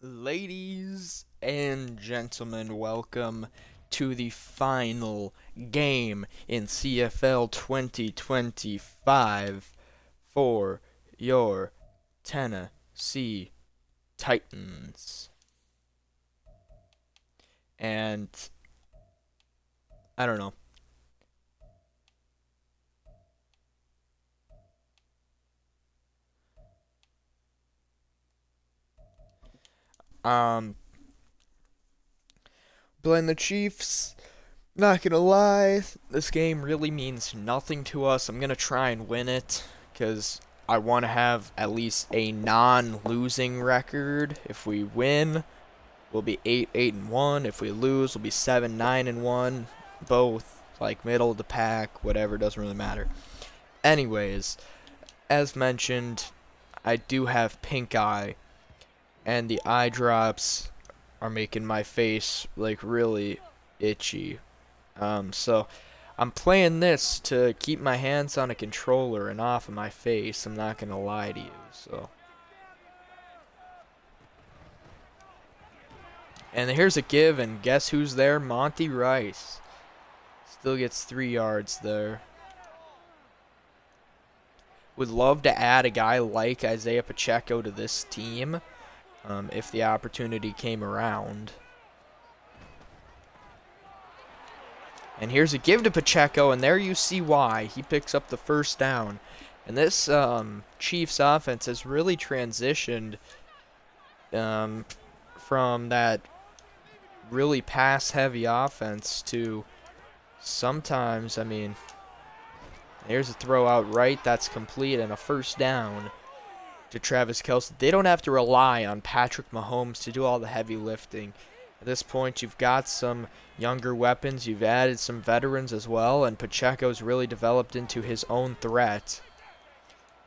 Ladies and gentlemen, welcome to the final game in CFL 2025 for your Tennessee Titans. And I don't know. Um, Playing the Chiefs. Not gonna lie, this game really means nothing to us. I'm gonna try and win it because I want to have at least a non-losing record. If we win, we'll be 8-8-1. If we lose, we'll be 7-9-1. Both like middle of the pack, whatever, doesn't really matter. Anyways, as mentioned, I do have pink eye, and the eye drops are making my face like really itchy. So I'm playing this to keep my hands on a controller and off of my face. I'm not gonna lie to you. So, and here's a give, and guess who's there? Monty Rice. Still gets 3 yards there. Would love to add a guy like Isaiah Pacheco to this team, if the opportunity came around. And here's a give to Pacheco, and there you see why. He picks up the first down. And this Chiefs offense has really transitioned from that really pass-heavy offense to sometimes, there's a throw out right. That's complete, and a first down to Travis Kelce. They don't have to rely on Patrick Mahomes to do all the heavy lifting. At this point, you've got some younger weapons. You've added some veterans as well, and Pacheco's really developed into his own threat.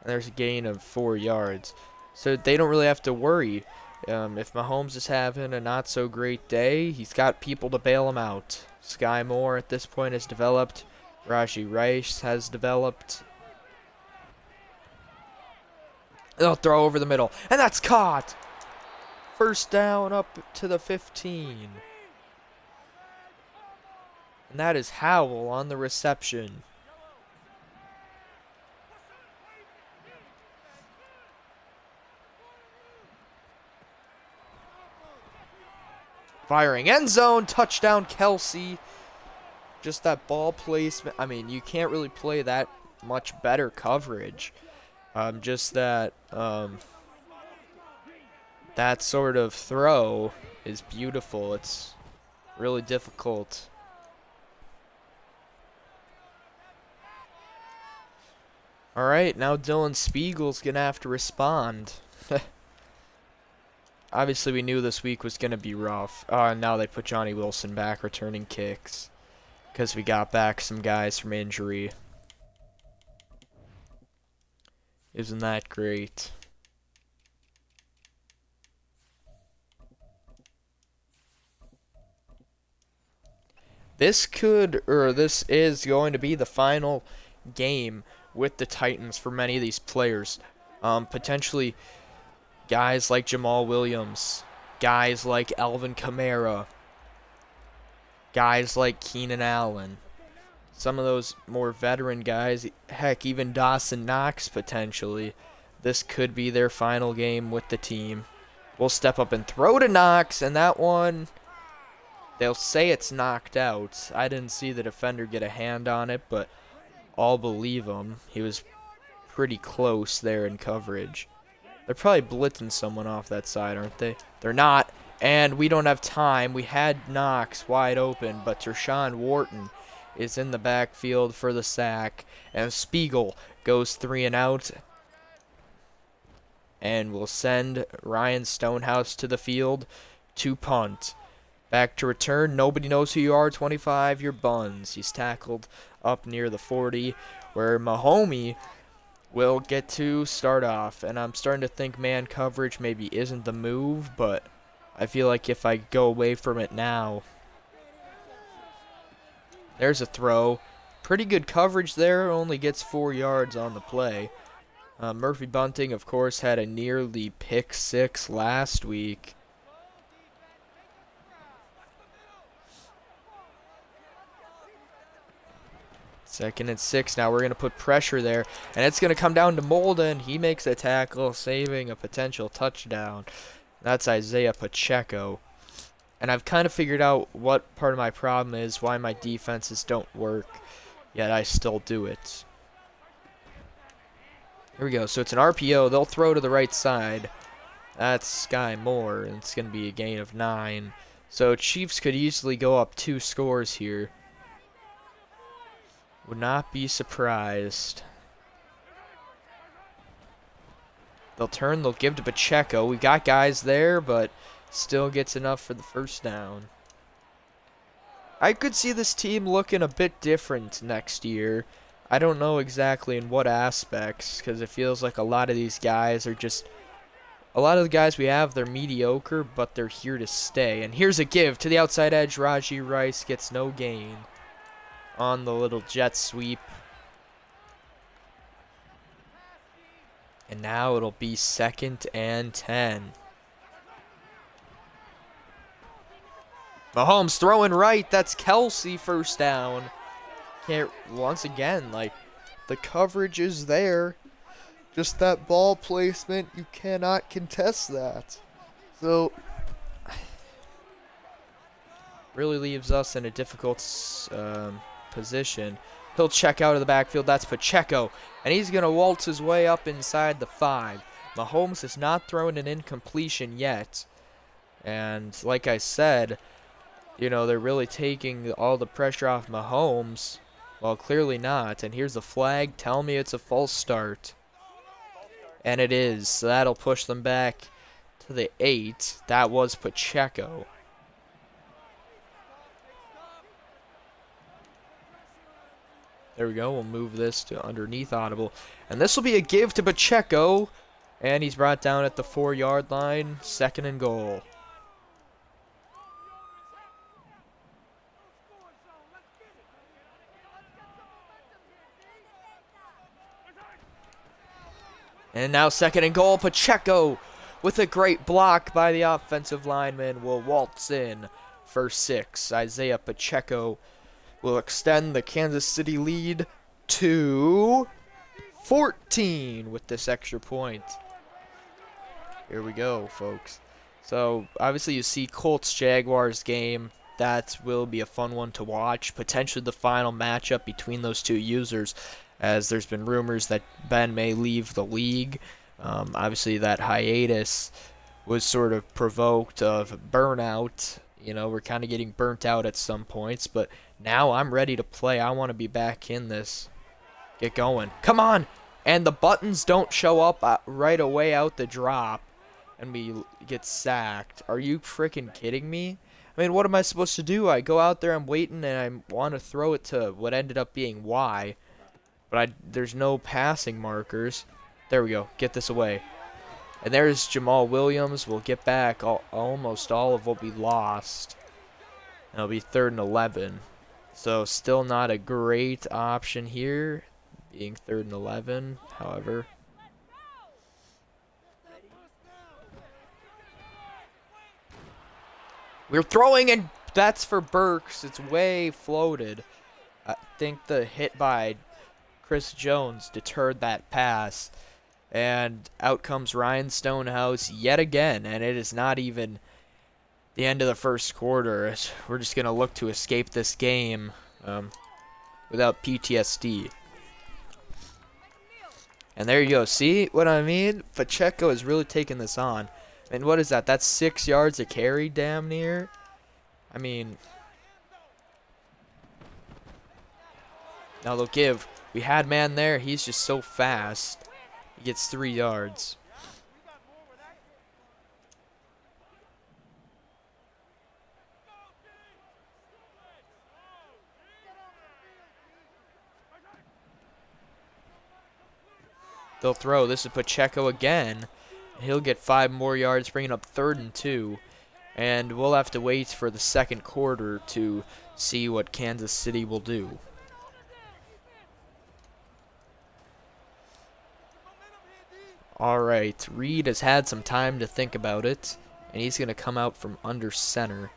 And there's a gain of 4 yards. So they don't really have to worry. If Mahomes is having a not-so-great day, he's got people to bail him out. Sky Moore at this point has developed. Raji Rice has developed. They'll throw over the middle, and that's caught! First down up to the 15. And that is Howell on the reception. Firing end zone, touchdown Kelce. Just that ball placement. You can't really play that much better coverage. Just that that sort of throw is beautiful. It's really difficult. Alright, now Dylan Spiegel's going to have to respond. Obviously, we knew this week was going to be rough. Now they put Johnny Wilson back returning kicks because we got back some guys from injury. Isn't that great? This is going to be the final game with the Titans for many of these players. Potentially guys like Jamal Williams, guys like Alvin Kamara, guys like Keenan Allen. Some of those more veteran guys, heck, even Dawson Knox potentially. This could be their final game with the team. We'll step up and throw to Knox, and that one, they'll say it's knocked out. I didn't see the defender get a hand on it, but I'll believe him. He was pretty close there in coverage. They're probably blitzing someone off that side, aren't they? They're not, and we don't have time. We had Knox wide open, but Tershawn Wharton is in the backfield for the sack, and Spiegel goes 3 and out, and will send Ryan Stonehouse to the field to punt. Back to return. Nobody knows who you are. 25, you're Buns. He's tackled up near the 40, where Mahomie will get to start off. And I'm starting to think man coverage maybe isn't the move, but I feel like if I go away from it now. There's a throw. Pretty good coverage there. Only gets 4 yards on the play. Murphy Bunting, of course, had a nearly pick 6 last week. 2nd and 6. Now we're going to put pressure there. And it's going to come down to Molden. He makes a tackle, saving a potential touchdown. That's Isaiah Pacheco. And I've kind of figured out what part of my problem is, why my defenses don't work, yet I still do it. Here we go. So it's an RPO. They'll throw to the right side. That's Sky Moore, and it's going to be a gain of 9. So Chiefs could easily go up 2 scores here. Would not be surprised. They'll turn. They'll give to Pacheco. We've got guys there, but still gets enough for the first down. I could see this team looking a bit different next year. I don't know exactly in what aspects, because it feels like a lot of these guys are just... A lot of the guys we have, they're mediocre, but they're here to stay. And here's a give to the outside edge. Raji Rice gets no gain on the little jet sweep. And now it'll be 2nd and 10. Mahomes throwing right. That's Kelsey, first down. Can't, once again, like, the coverage is there. Just that ball placement, you cannot contest that. So, really leaves us in a difficult position. He'll check out of the backfield. That's Pacheco. And he's going to waltz his way up inside the 5. Mahomes has not thrown an incompletion yet. And like I said, you know, they're really taking all the pressure off Mahomes. Well, clearly not. And here's the flag. Tell me it's a false start. And it is. So that'll push them back to the 8. That was Pacheco. There we go. We'll move this to underneath audible. And this will be a give to Pacheco. And he's brought down at the 4-yard line. 2nd and goal. And now 2nd and goal. Pacheco with a great block by the offensive lineman will waltz in for 6. Isaiah Pacheco will extend the Kansas City lead to 14 with this extra point. Here we go, folks. So, obviously you see Colts-Jaguars game. That will be a fun one to watch. Potentially the final matchup between those two users, as there's been rumors that Ben may leave the league. Obviously that hiatus was sort of provoked of burnout. You know, we're kind of getting burnt out at some points, but now I'm ready to play. I want to be back in this. Get going. Come on! And the buttons don't show up right away out the drop, and we get sacked. Are you freaking kidding me? I mean, what am I supposed to do? I go out there, I'm waiting, and I want to throw it to what ended up being Y, but there's no passing markers. There we go. Get this away. And there's Jamal Williams. We'll get back almost all of what we lost. And it'll be 3rd and 11. So still not a great option here, being 3rd and 11, however. We're throwing, and that's for Burks. It's way floated. I think the hit by Chris Jones deterred that pass. And out comes Ryan Stonehouse yet again, and it is not even the end of the first quarter. We're just going to look to escape this game without PTSD. And there you go. See what I mean? Pacheco is really taking this on. And what is that? That's 6 yards a carry, damn near. I mean, now they'll give. We had man there. He's just so fast. He gets 3 yards. They'll throw. This is Pacheco again. He'll get 5 more yards, bringing up 3rd and 2. And we'll have to wait for the second quarter to see what Kansas City will do. Alright, Reed has had some time to think about it, and he's going to come out from under center.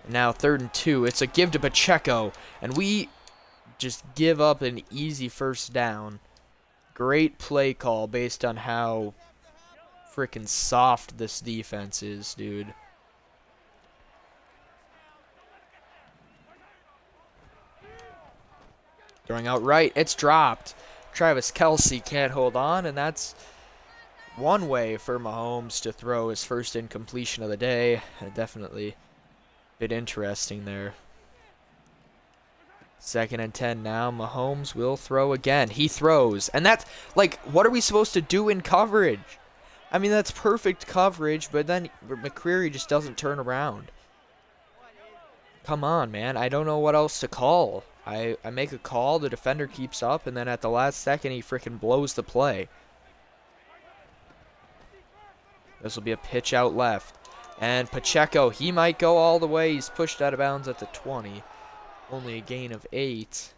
Now 3rd and 2. It's a give to Pacheco, and we just give up an easy first down. Great play call based on how freaking soft this defense is, dude. Throwing out right, it's dropped. Travis Kelce can't hold on, and that's one way for Mahomes to throw his first incompletion of the day. Definitely a bit interesting there. 2nd and 10 now. Mahomes will throw again. He throws. And that's, like, what are we supposed to do in coverage? I mean, that's perfect coverage, but then McCreary just doesn't turn around. Come on, man. I don't know what else to call. I make a call, the defender keeps up, and then at the last second, he freaking blows the play. This will be a pitch out left. And Pacheco, he might go all the way. He's pushed out of bounds at the 20. Only a gain of 8.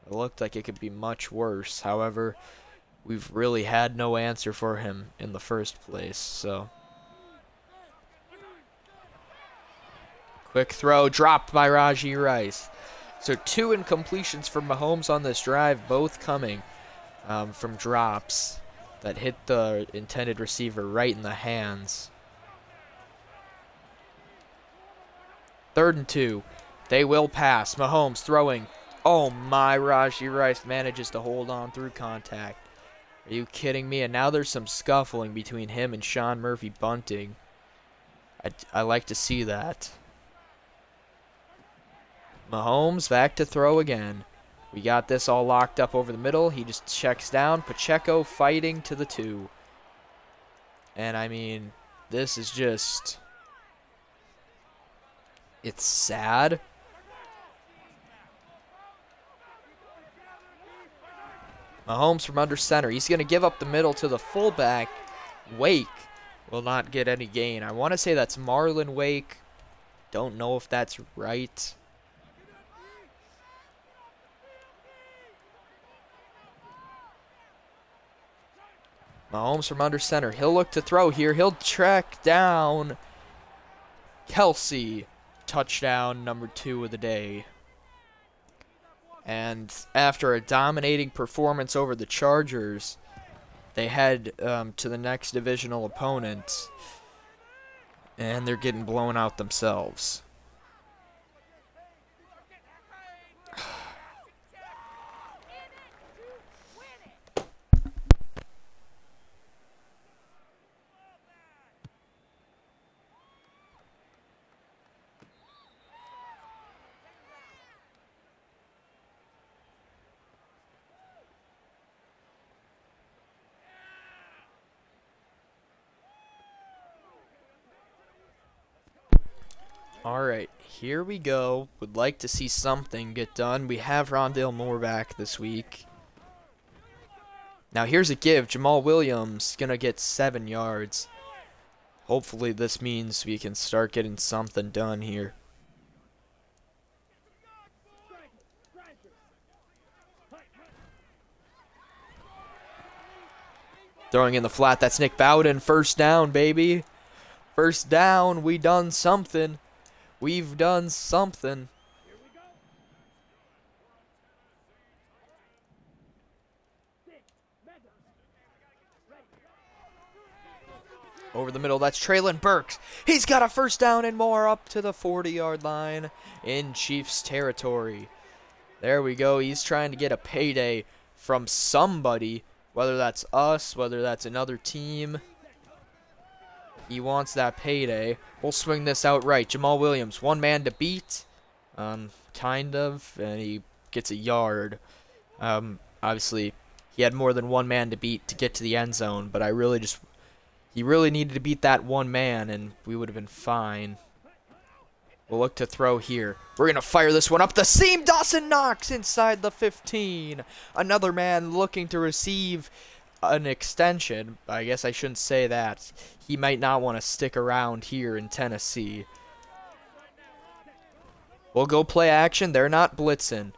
It looked like it could be much worse. However, we've really had no answer for him in the first place, so. Quick throw, dropped by Rajee Rice. So 2 incompletions for Mahomes on this drive, both coming from drops that hit the intended receiver right in the hands. 3rd and 2. They will pass. Mahomes throwing. Oh my, Rajee Rice manages to hold on through contact. Are you kidding me? And now there's some scuffling between him and Sean Murphy Bunting. I like to see that. Mahomes back to throw again. We got this all locked up over the middle. He just checks down. Pacheco fighting to the 2. And I mean, this is just... it's sad. Mahomes from under center. He's going to give up the middle to the fullback. Wake will not get any gain. I want to say that's Marlon Wake. Don't know if that's right. Mahomes from under center. He'll look to throw here. He'll track down Kelce. Touchdown number 2 of the day. And after a dominating performance over the Chargers, they head to the next divisional opponent, and they're getting blown out themselves. Alright, here we go. Would like to see something get done. We have Rondale Moore back this week. Now here's a give. Jamal Williams gonna get 7 yards. Hopefully this means we can start getting something done here. Throwing in the flat, that's Nick Bowden. First down, baby. First down, we done something. We've done something. Over the middle, that's Traylon Burks. He's got a first down and more up to the 40-yard line in Chiefs territory. There we go. He's trying to get a payday from somebody, whether that's us, whether that's another team. He wants that payday. We'll swing this out right. Jamal Williams, 1 man to beat. Kind of. And he gets a yard. Obviously, he had more than 1 man to beat to get to the end zone. But he really needed to beat that 1 man, and we would have been fine. We'll look to throw here. We're going to fire this one up the seam. Dawson Knox inside the 15. Another man looking to receive an extension. I guess I shouldn't say that. He might not want to stick around here in Tennessee. We'll go play action. They're not blitzing.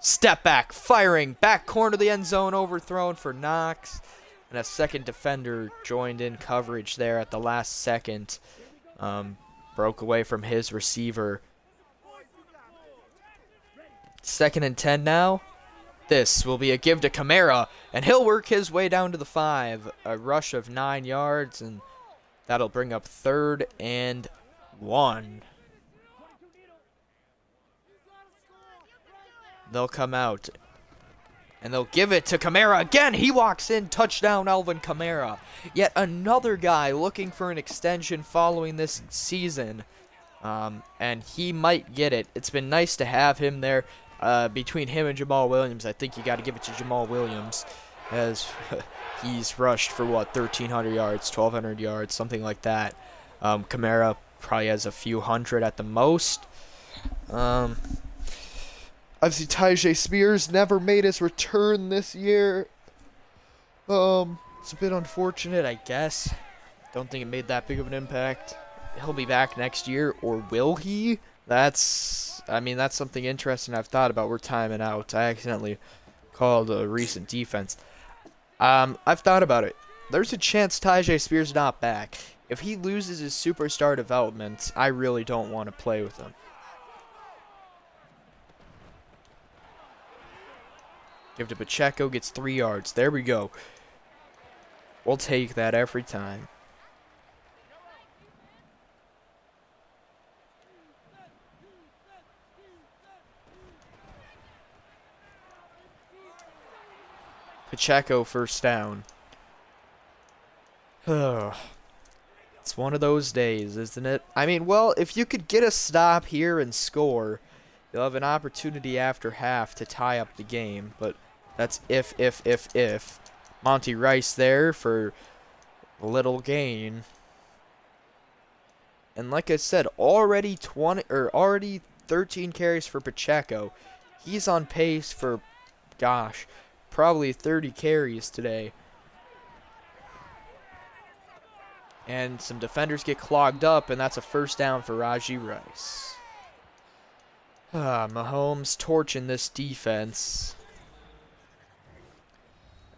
Step back, firing, back corner of the end zone, overthrown for Knox. And a second defender joined in coverage there at the last second. Broke away from his receiver. 2nd and 10 now. This will be a give to Kamara, and he'll work his way down to the 5. A rush of 9 yards, and that'll bring up 3rd and 1. They'll come out, and they'll give it to Kamara again. He walks in, touchdown Alvin Kamara. Yet another guy looking for an extension following this season, and he might get it. It's been nice to have him there. Between him and Jamal Williams, I think you got to give it to Jamal Williams, as he's rushed for, 1,300 yards, 1,200 yards, something like that. Kamara probably has a few hundred at the most. Obviously, Tyjae Spears never made his return this year. It's a bit unfortunate, I guess. Don't think it made that big of an impact. He'll be back next year, or will he? That's something interesting I've thought about. We're timing out. I accidentally called a recent defense. I've thought about it. There's a chance Tyjae Spears not back. If he loses his superstar development, I really don't want to play with him. Give to Pacheco, gets 3 yards. There we go. We'll take that every time. Pacheco, first down. It's one of those days, isn't it? I mean, well, if you could get a stop here and score, you'll have an opportunity after half to tie up the game. But that's if. Monty Rice there for a little gain. And like I said, already 13 carries for Pacheco. He's on pace for, gosh, probably 30 carries today. And some defenders get clogged up, and that's a first down for Raji Rice. Mahomes torching this defense.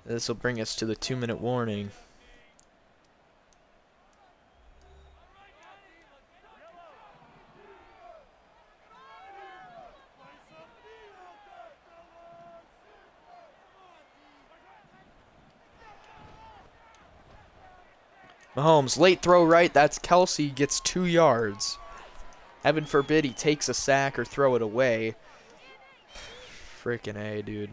This will bring us to the 2-minute warning. Mahomes, late throw right. That's Kelsey, gets 2 yards. Heaven forbid he takes a sack or throw it away. Freaking A, dude.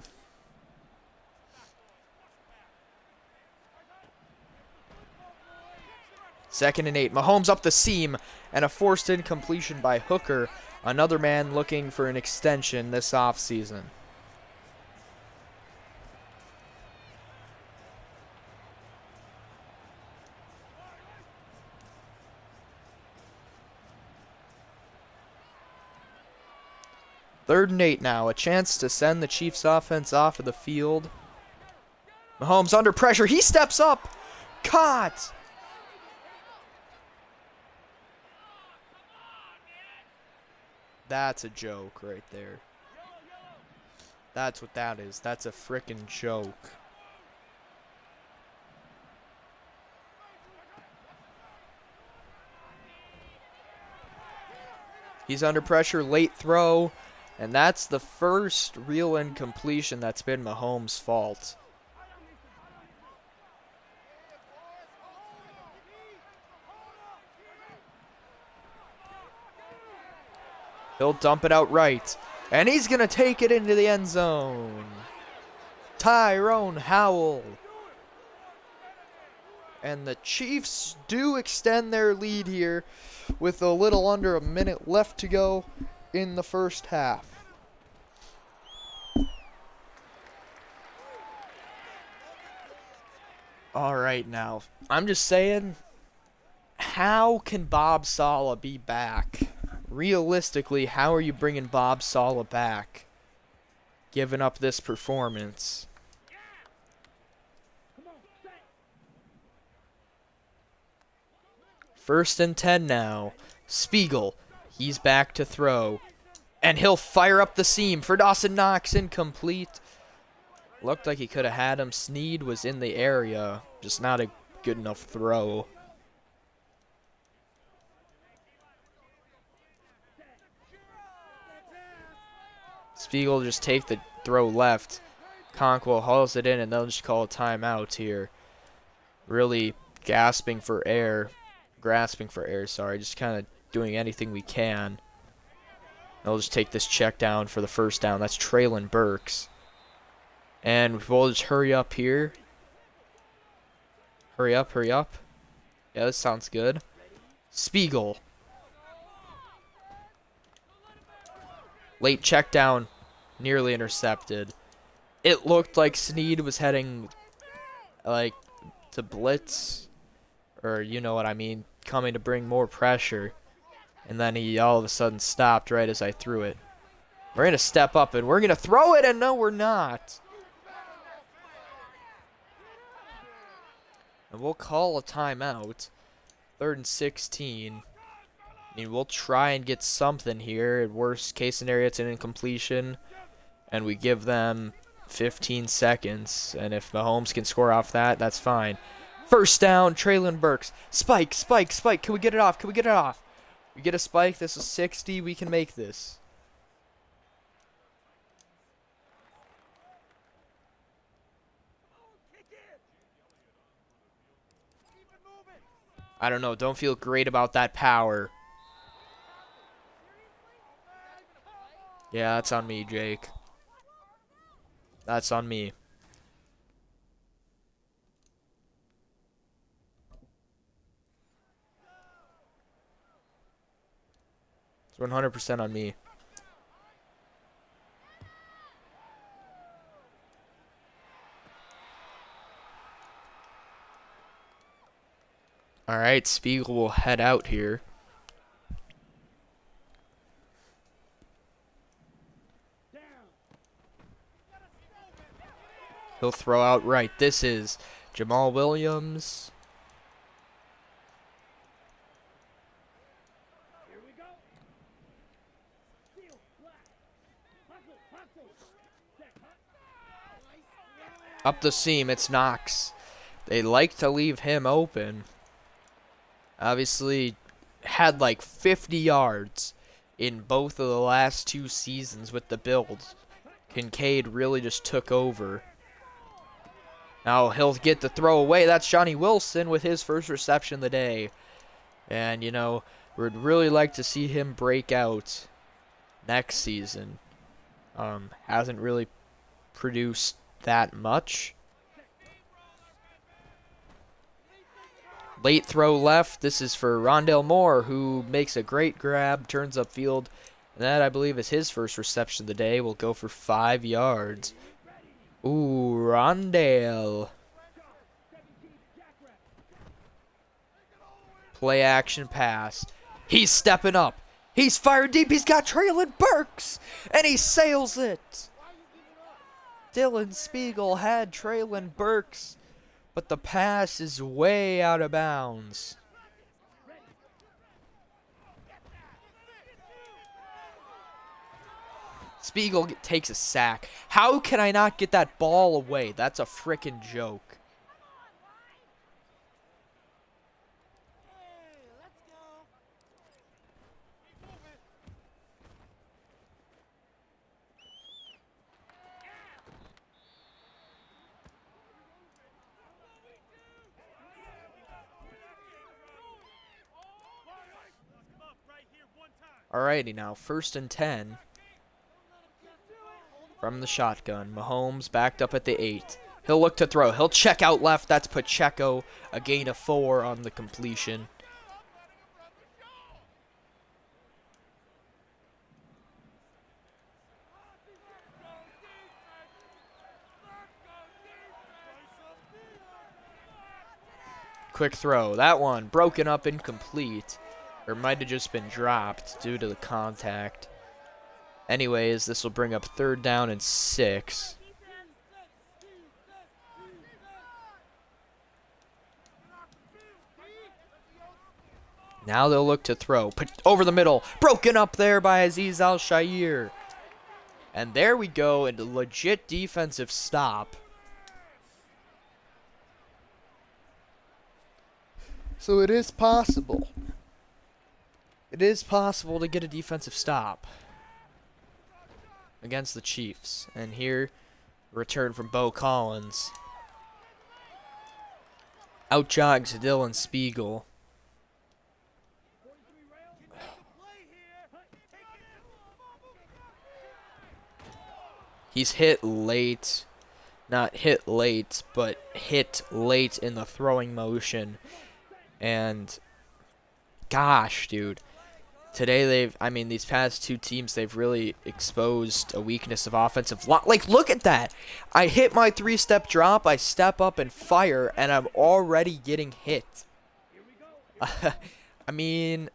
Second and 8. Mahomes up the seam, and a forced incompletion by Hooker. Another man looking for an extension this offseason. Third and 8 now. A chance to send the Chiefs offense off of the field. Mahomes under pressure. He steps up. Caught. That's a joke right there. That's what that is. That's a frickin' joke. He's under pressure. Late throw. And that's the first real incompletion that's been Mahomes' fault. He'll dump it out right. And he's going to take it into the end zone. Tyrone Howell. And the Chiefs do extend their lead here with a little under a minute left to go in the first half. All right, now, I'm just saying, how can Bob Saleh be back? Realistically, how are you bringing Bob Saleh back, giving up this performance? First and 10 now. Spiegel, he's back to throw. And he'll fire up the seam for Dawson Knox, incomplete. Looked like he could have had him. Snead was in the area, just not a good enough throw. Spiegel will just take the throw left. Conquo hauls it in, and they'll just call a timeout here. Really grasping for air, sorry. Just kind of doing anything we can. They'll just take this check down for the first down. That's Traylon Burks. And we'll just hurry up here. Hurry up, hurry up. Yeah, this sounds good. Spiegel. Late check down. Nearly intercepted. It looked like Snead was heading, like, to blitz. Or, you know what I mean. Coming to bring more pressure. And then he all of a sudden stopped right as I threw it. We're going to step up and we're going to throw it, and no, we're not. And we'll call a timeout. 3rd and 16. I mean, we'll try and get something here. At worst case scenario, it's an incompletion. And we give them 15 seconds. And if Mahomes can score off that, that's fine. First down, Traylon Burks. Spike, spike, spike. Can we get it off? Can we get it off? We get a spike. This is 60. We can make this. I don't know. Don't feel great about that power. Yeah, that's on me, Jake. That's on me. It's 100% on me. Alright, Spiegel will head out here. He'll throw out right. This is Jamal Williams. Up the seam, it's Knox. They like to leave him open. Obviously, had like 50 yards in both of the last 2 seasons with the Bills. Kincaid really just took over. Now he'll get the throw away. That's Johnny Wilson with his first reception of the day. And, you know, we'd really like to see him break out next season. Hasn't really produced that much. Late throw left. This is for Rondale Moore, who makes a great grab, turns upfield. And that, I believe, is his first reception of the day. Will go for 5 yards. Ooh, Rondale. Play action pass. He's stepping up. He's fired deep. He's got Traylon Burks. And he sails it. Dylan Spiegel had Traylon Burks, but the pass is way out of bounds. Spiegel takes a sack. How can I not get that ball away? That's a frickin' joke. Alrighty now, 1st and 10. From the shotgun. Mahomes backed up at the 8. He'll look to throw. He'll check out left. That's Pacheco. A gain of 4 on the completion. Quick throw. That one broken up, incomplete. Or might have just been dropped due to the contact. Anyways, this will bring up 3rd down and 6. Now they'll look to throw. Over the middle. Broken up there by Aziz Al-Shaair. And there we go, into legit defensive stop. So it is possible. It is possible to get a defensive stop. against the Chiefs. And here, return from Bo Collins. Out jogs Dylan Spiegel. He's hit late. Not hit late, but hit late in the throwing motion. And gosh, dude. Today these past two teams, they've really exposed a weakness of offensive line. Like, look at that. I hit my 3-step drop, I step up and fire, and I'm already getting hit. I mean,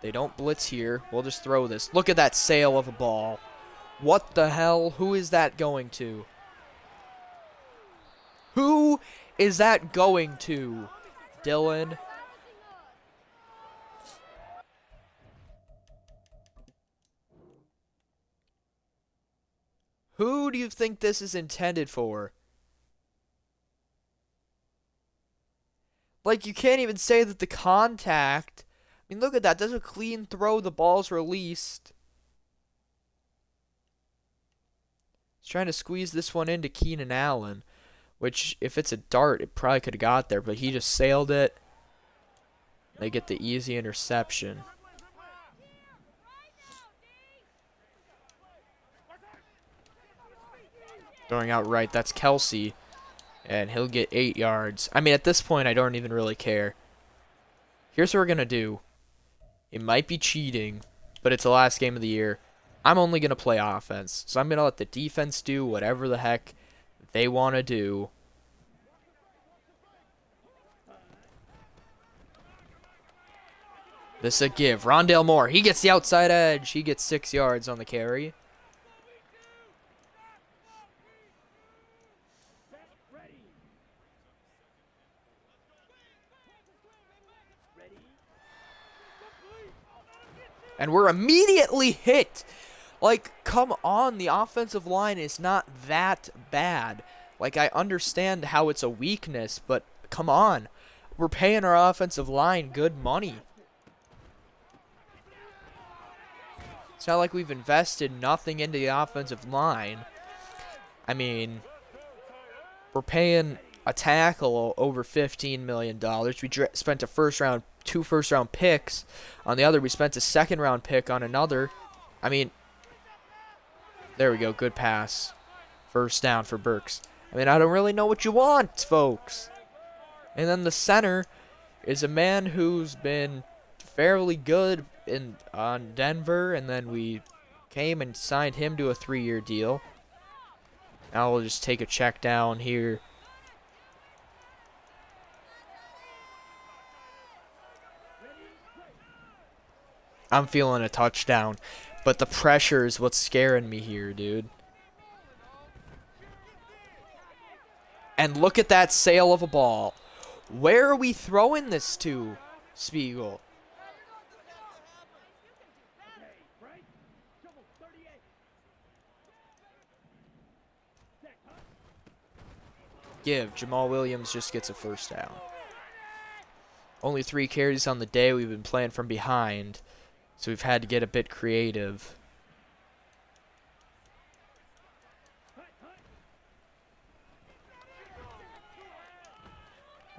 they don't blitz here. We'll just throw this. Look at that sail of a ball. What the hell? Who is that going to? Who is that going to? Dylan. Who do you think this is intended for? Like, you can't even say that the contact... I mean, look at that. That's a clean throw. The ball's released. He's trying to squeeze this one into Keenan Allen. Which, if it's a dart, it probably could have got there. But he just sailed it. They get the easy interception. Throwing out right. That's Kelsey. And he'll get 8 yards. I mean, at this point, I don't even really care. Here's what we're going to do. It might be cheating, but it's the last game of the year. I'm only going to play offense. So I'm going to let the defense do whatever the heck they want to do. This is a give. Rondale Moore. He gets the outside edge. He gets 6 yards on the carry. And we're immediately hit. Like, come on. The offensive line is not that bad. Like, I understand how it's a weakness, but come on. We're paying our offensive line good money. It's not like we've invested nothing into the offensive line. I mean, we're paying a tackle over $15 million. We spent two first round picks on the other. We spent a second round pick on another. I mean, there we go. Good pass. First down for Burks. I mean, I don't really know what you want, folks. And then the center is a man who's been fairly good on Denver, and then we came and signed him to a 3-year deal. Now we'll just take a check down here. I'm feeling a touchdown, but the pressure is what's scaring me here, dude. And look at that sail of a ball. Where are we throwing this to, Spiegel? Give. Jamal Williams just gets a first down. Only 3 carries on the day. We've been playing from behind, so we've had to get a bit creative.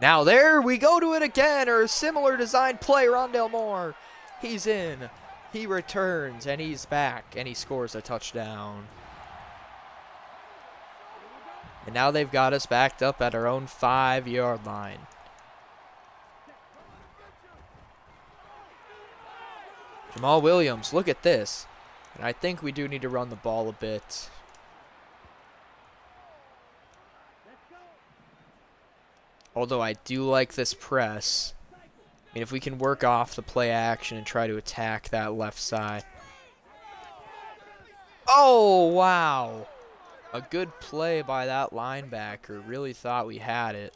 Now there we go to it again, or a similar design play. Rondale Moore. He's in. He returns, and he's back, and he scores a touchdown. And now they've got us backed up at our own 5-yard line. Jamal Williams, look at this. And I think we do need to run the ball a bit. Although I do like this press. I mean, if we can work off the play action and try to attack that left side. Oh, wow. A good play by that linebacker. Really thought we had it.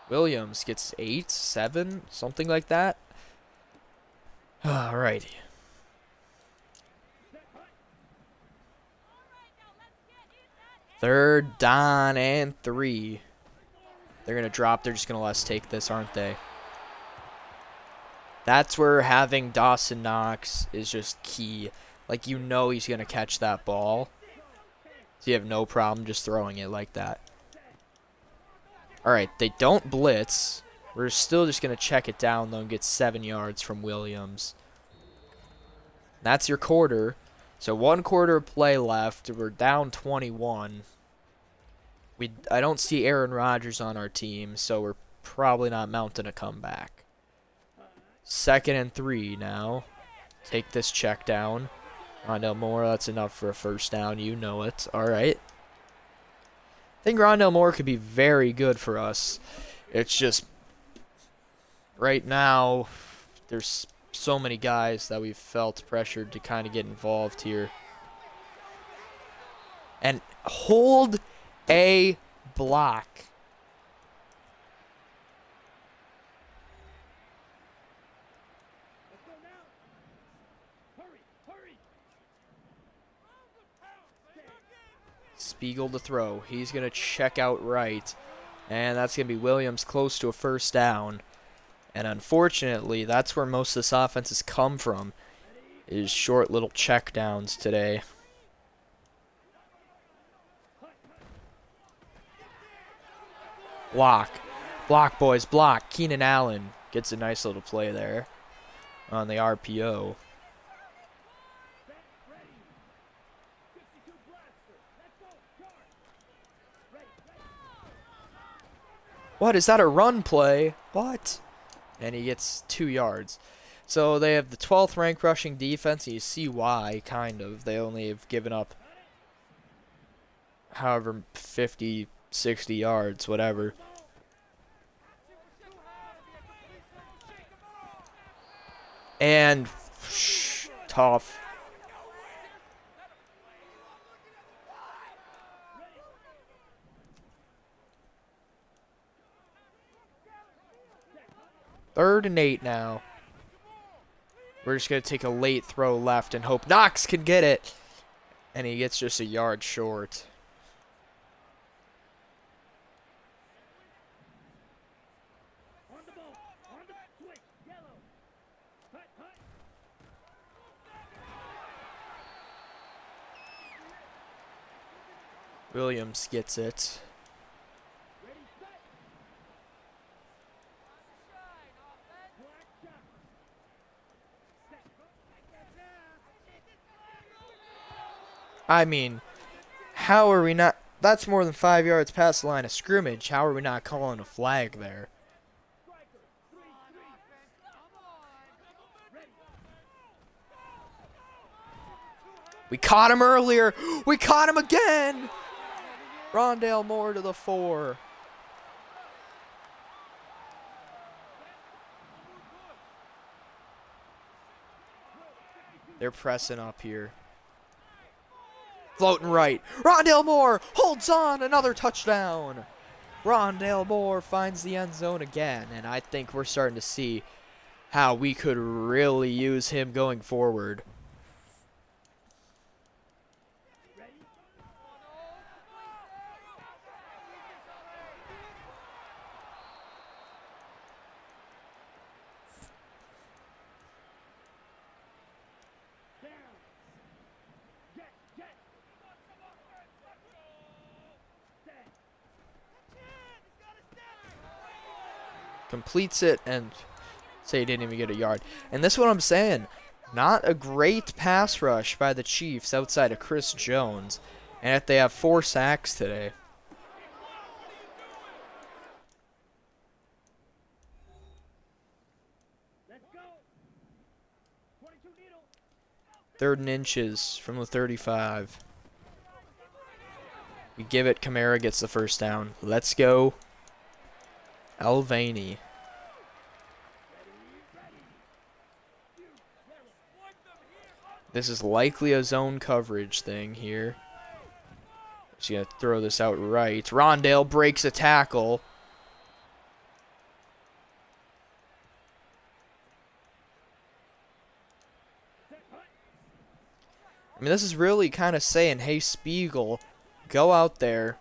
Williams gets 8, 7, something like that. Alrighty. Third down and 3. They're going to drop. They're just going to let us take this, aren't they? That's where having Dawson Knox is just key. Like, you know he's going to catch that ball. So you have no problem just throwing it like that. Alright, they don't blitz. We're still just going to check it down, though, and get 7 yards from Williams. That's your quarter. So 1 quarter of play left. We're down 21. I don't see Aaron Rodgers on our team, so we're probably not mounting a comeback. 2nd and 3 now. Take this check down. Rondell Moore, that's enough for a first down. You know it. All right. I think Rondell Moore could be very good for us. It's just right now there's so many guys that we've felt pressured to kind of get involved here. And hold a block. Spiegel to throw. He's going to check out right. And that's going to be Williams close to a first down. And unfortunately, that's where most of this offense has come from, is short little check downs today. Block. Block, boys, block. Keenan Allen gets a nice little play there on the RPO. What? Is that a run play? What? And he gets 2 yards. So they have the 12th ranked rushing defense, and you see why, kind of. They only have given up, however, 50, 60 yards, whatever. And tough. Third and 8 now. We're just going to take a late throw left and hope Knox can get it. And he gets just a yard short. Williams gets it. I mean, how are we not? That's more than 5 yards past the line of scrimmage. How are we not calling a flag there? We caught him earlier. We caught him again. Rondell Moore to the 4. They're pressing up here. Floating right. Rondell Moore holds on. Another touchdown. Rondell Moore finds the end zone again. And I think we're starting to see how we could really use him going forward. Completes it and say he didn't even get a yard. And this is what I'm saying. Not a great pass rush by the Chiefs outside of Chris Jones. And yet they have 4 sacks today. Third and inches from the 35. We give it. Kamara gets the first down. Let's go. Elvaney. This is likely a zone coverage thing here. Just gonna throw this out right. Rondale breaks a tackle. I mean, this is really kind of saying, hey, Spiegel, Go out there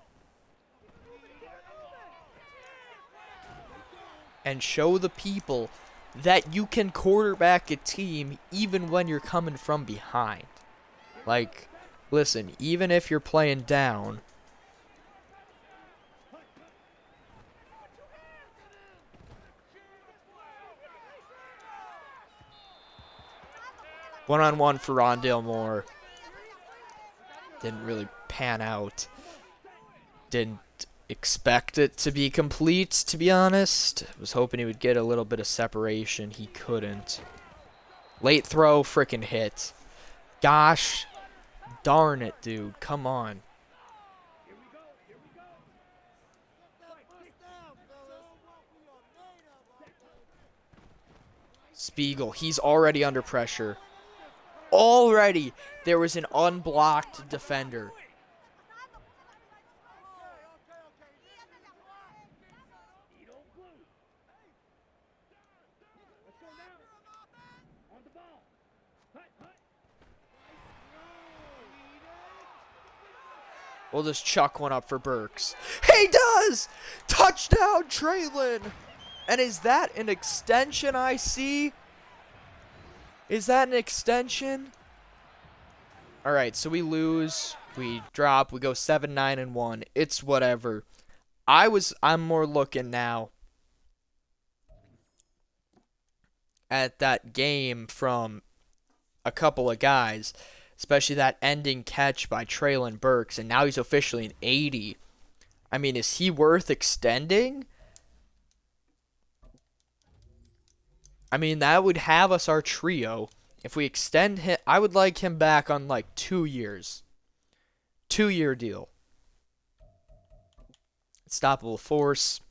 and show the people that you can quarterback a team even when you're coming from behind. Like, listen, even if you're playing down, one-on-one for Rondale Moore. Didn't really pan out. Didn't expect it to be complete, to be honest. Was hoping he would get a little bit of separation. He couldn't. Late throw, freaking hit. Gosh darn it, dude. Come on. Spiegel, he's already under pressure. Already, there was an unblocked defender. We'll just chuck one up for Burks. He does! Touchdown, Traylon! And is that an extension I see? Is that an extension? Alright, so we lose. We drop. We go 7-9-1. It's whatever. I'm more looking now at that game from a couple of guys. Especially that ending catch by Traylon Burks. And now he's officially an 80. I mean, is he worth extending? I mean, that would have us our trio. If we extend him, I would like him back on like 2 years. 2-year deal. Stoppable force.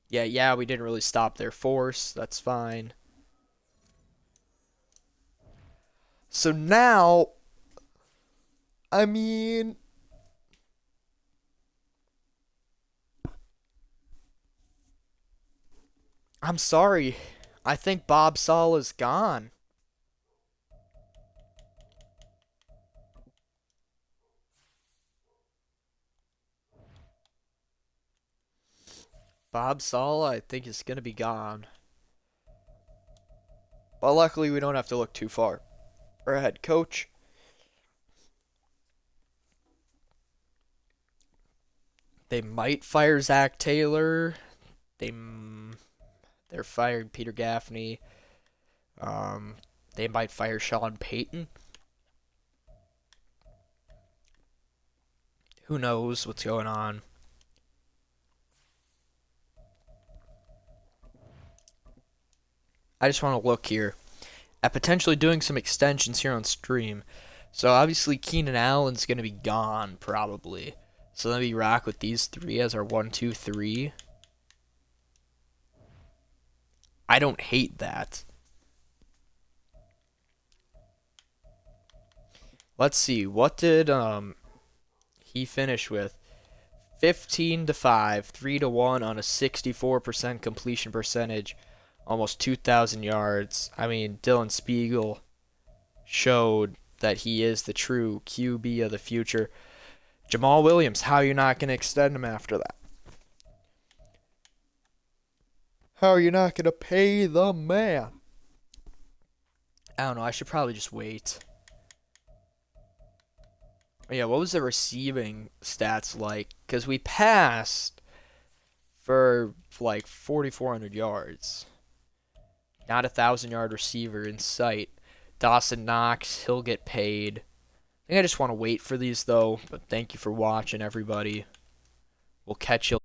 Yeah, we didn't really stop their force. That's fine. So now, I mean, I'm sorry. I think Bob Saleh's gone. Bob Saleh, I think, is going to be gone. But luckily, we don't have to look too far. Our head coach. They might fire Zach Taylor. They're firing Peter Gaffney. They might fire Sean Payton. Who knows what's going on? I just want to look here at potentially doing some extensions here on stream. So obviously Keenan Allen's going to be gone probably. So let me rock with these three as our 1, 2, 3. I don't hate that. Let's see. What did he finish with? 15-5, 3-1 on a 64% completion percentage. Almost 2,000 yards. I mean, Dylan Spiegel showed that he is the true QB of the future. Jamal Williams, how are you not going to extend him after that? How are you not going to pay the man? I don't know. I should probably just wait. Yeah, what was the receiving stats like? Because we passed for like 4,400 yards. Not a 1,000-yard receiver in sight. Dawson Knox, he'll get paid. I think I just want to wait for these, though. But thank you for watching, everybody. We'll catch you